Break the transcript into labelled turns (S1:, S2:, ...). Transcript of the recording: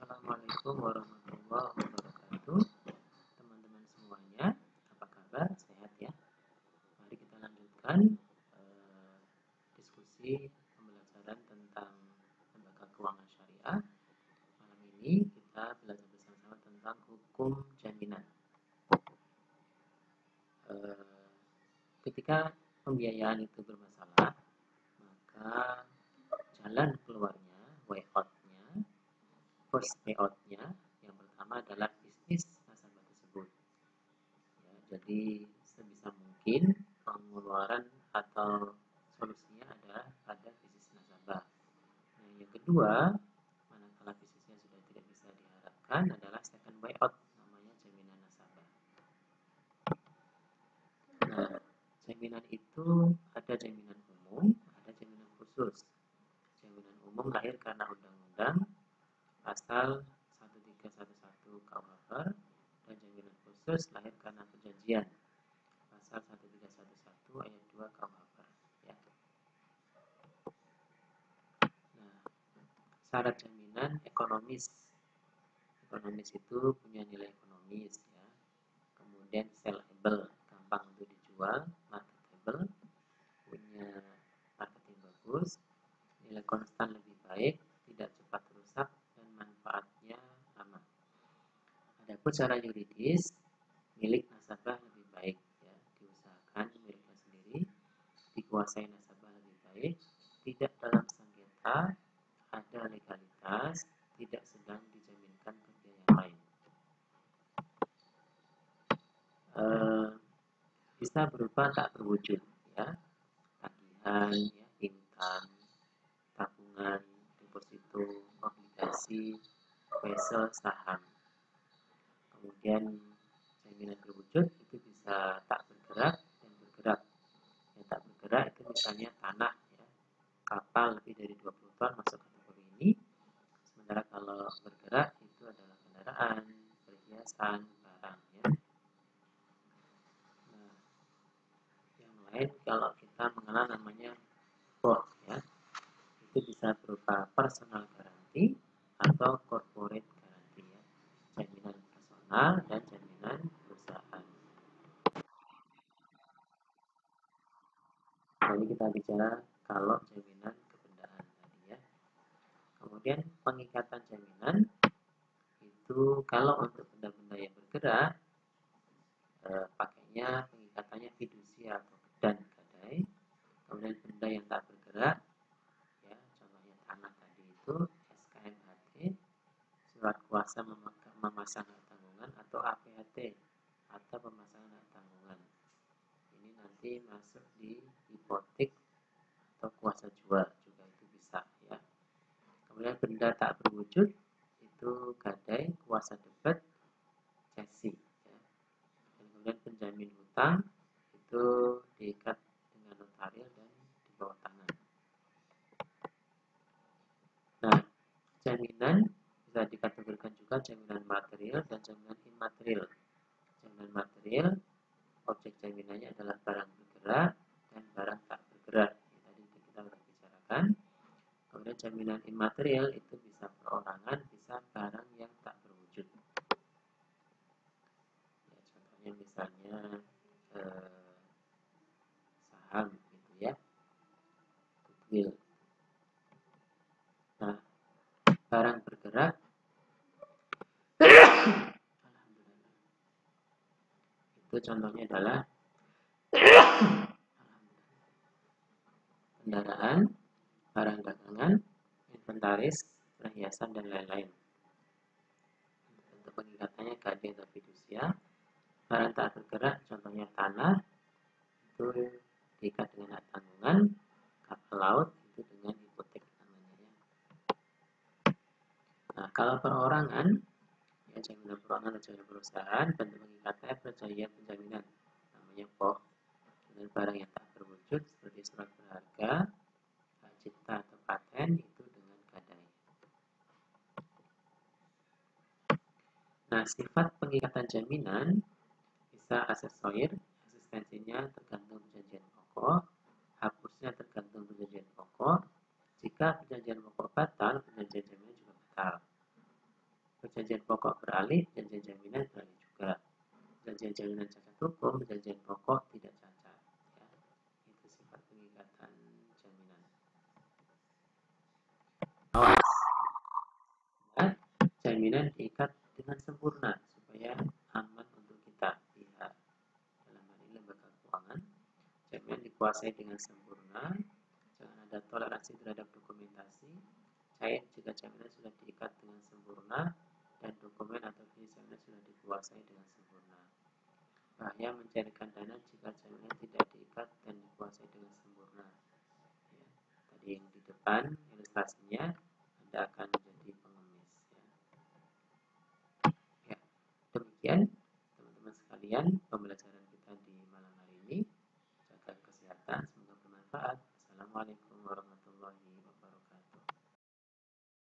S1: Assalamualaikum warahmatullahi wabarakatuh. Teman-teman semuanya, apa kabar? Sehat ya? Mari kita lanjutkan diskusi pembelajaran tentang lembaga keuangan syariah. Malam ini kita belajar bersama-sama tentang hukum jaminan. Ketika pembiayaan itu bermasalah, maka jalan keluarnya, way out-nya, first way out-nya, yang pertama adalah bisnis nasabah tersebut. Ya, jadi sebisa mungkin pengeluaran atau solusinya adalah pada bisnis nasabah. Nah, yang kedua, manakala bisnisnya sudah tidak bisa diharapkan adalah second way out, namanya jaminan nasabah. Nah, jaminan itu ada jaminan umum, ada jaminan khusus. Jaminan umum lahir karena undang-undang pasal 1311 KUHP, dan jaminan khusus lahir karena perjanjian pasal 1311 ayat 2 KUHP. Ya. Nah, syarat jaminan ekonomis. Ekonomis itu punya nilai ekonomis ya. Kemudian sellable, gampang untuk dijual, marketable, punya marketing bagus, nilai konstan lebih baik, tidak cepat rusak, dan manfaatnya lama. Adapun secara yuridis, milik nasabah lebih baik ya, diusahakan miliknya sendiri, dikuasai nasabah lebih baik, tidak dalam sengketa, ada legalitas, tidak sedang dijaminkan ke pihak yang lain. Bisa berupa tak berwujud ya, tagihan ya, intan, tabungan, deposito, obligasi, wesel, saham. Kemudian jaminan berwujud itu bisa tak bergerak dan bergerak. Yang tak bergerak itu misalnya tanah ya, kapal lebih dari 20 ton masuk kategori ini. Sementara kalau bergerak itu adalah kendaraan, perhiasan, barang ya. Nah, yang lain kalau kita mengenal namanya BOH ya, itu bisa berupa personal guarantee atau corporate guarantee ya, jaminan personal dan jaminan perusahaan. Jadi kita bicara kalau jaminan kebendaan tadi ya. Kemudian pengikatan jaminan itu kalau untuk benda-benda yang bergerak, pakainya pengikatannya fidusia atau dan gadai. Kemudian benda yang tak bergerak ya, contohnya tanah tadi itu SKMHT, surat kuasa memasang hak tanggungan, atau APHT atau pemasangan hak tanggungan. Ini nanti masuk di hipotek atau kuasa jual juga itu bisa ya. Kemudian benda tak berwujud itu gadai, kuasa debat, cesi ya. Dan kemudian penjamin hutang itu diikat dengan notaris dan di bawah tangan. Nah, jaminan bisa dikategorikan juga jaminan material dan jaminan imaterial. Jaminan material, objek jaminannya adalah barang bergerak dan barang tak bergerak. Ini tadi kita sudah bicarakan. Kemudian jaminan imaterial itu bisa perorangan, bisa barang yang tak berwujud. Ya, contohnya misalnya saham gitu ya, goodwill. Nah, barang bergerak itu contohnya adalah kendaraan, barang dagangan, inventaris, perhiasan, dan lain-lain. Untuk pengikatannya gadai atau fidusia. Barang tak bergerak, contohnya tanah, itu diikat dengan hak tanggungan. Kapal laut itu dengan hipotek namanya ya. Nah, kalau perorangan ya, jaminan perorangan dan jaminan perusahaan, bentuk pengikatnya perjanjian penjaminan namanya POH. Dengan barang yang tak berwujud seperti surat berharga, hak cipta atau paten itu dengan gadai. Nah, sifat pengikatan jaminan bisa aksesorir, eksistensinya tergantung perjanjian pokok, hapusnya tergantung perjanjian pokok. Jika perjanjian pokok batal, perjanjian jaminan juga batal. Perjanjian pokok beralih, perjanjian jaminan beralih juga. Perjanjian jaminan cacat hukum, perjanjian pokok tidak cacat. Ya, itu sifat pengikatan jaminan. Awas, ya, jaminan diikat dengan sempurna supaya aman untuk kita pihak, dalam hal ini lembaga keuangan. Jaminan dikuasai dengan sempurna, jangan ada toleransi terhadap dokumentasi, cair jika jaminan sudah diikat dengan sempurna dan dokumen atau jenis jaminan sudah dikuasai dengan sempurna. Bahaya mencairkan dana jika jaminan tidak diikat dan dikuasai dengan sempurna. Ya, tadi yang di depan ilustrasinya,